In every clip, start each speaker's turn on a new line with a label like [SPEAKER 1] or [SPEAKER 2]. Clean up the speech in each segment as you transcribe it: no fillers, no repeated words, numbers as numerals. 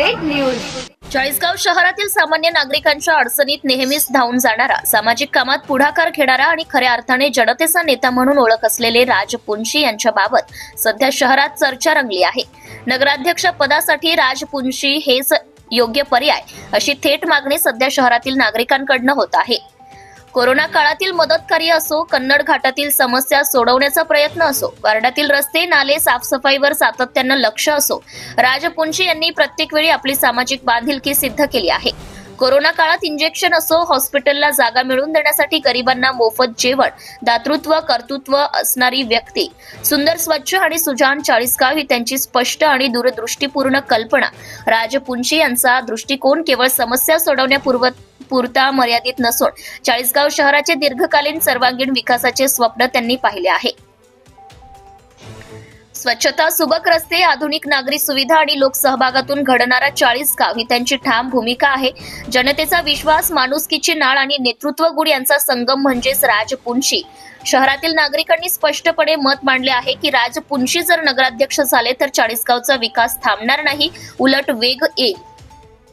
[SPEAKER 1] Update news.
[SPEAKER 2] Chalisgaon शहरातील सामान्य नागरिकांच्या अडचणीत नेहमीच धावून जाणारा, सामाजिक कामात पुढाकार घेणारा आणि खऱ्या अर्थाने जनतेचा नेता म्हणून ओळख असलेले राज पुंशी यांच्याबाबत सध्या शहरात चर्चा रंगली आहे। नगराध्यक्ष पदासाठी राज पुंशी हेच योग्य पर्याय अशी थेट मागणी सध्या शहरातील नागरिकांकडून होत आहे। कोरोना काळातील मदत कार्य असो, कन्नड घाटातील समस्या सोडवण्याचा प्रयत्न असो, वार्डातील रस्ते नाले साफसफाईवर सातत्यानं लक्ष असो, राज पुंशी यांनी प्रत्येक वेळी आपली सामाजिक बांधिलकी सिद्ध केली आहे। कोरोना काळात इंजेक्शन असो, हॉस्पिटलला जागा मिळवून देण्यासाठी गरिबांना मोफत जेवण, दातृत्व कर्तृत्व असणारी व्यक्ती, सुंदर स्वच्छ आणि सुजान चाळीसगाव ही त्यांची स्पष्ट आणि दूरदृष्टीपूर्ण कल्पना। राज पुंशी यांचा दृष्टिकोन केवळ समस्या सोडवण्यापुरता मर्यादित नसून चाळीसगाव शहराचे दीर्घकालीन सर्वांगीण विकासाचे स्वप्न त्यांनी पाहिले आहे। स्वच्छता, सुबक रस्ते, आधुनिक नागरी सुविधा आणि लोकसहभागातून घडणारा चाळीसगाव ही त्यांची ठाम भूमिका आहे। जनतेचा विश्वास, माणुसकीची नाळ आणि नेतृत्व गुण यांचा संगम म्हणजेच राज पुंशी। शहरातील नागरिकांनी स्पष्टपणे मत मांडले आहे की राज पुंशी जर नगराध्यक्ष झाले तर चाळीसगावचा विकास थांबणार नाही, उलट वेग येईल।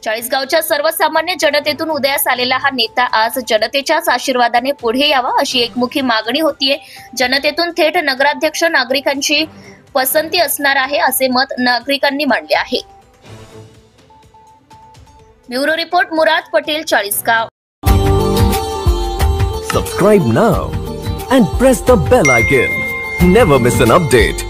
[SPEAKER 2] चाळीसगावच्या सर्वसामान्य जनतेतून उदयास आलेला हा नेता आज जनतेच्याच आशीर्वादाने पुढे यावा अशी एकमुखी मागणी होतीये। जनतेतून थेट नगराध्यक्ष नागरिकांची पसंती असणार आहे असे मत नागरिकांनी मांडले आहे। Bureau report, Murad Patel, Chalisgaon.
[SPEAKER 3] Subscribe now and press the bell icon. Never miss an update.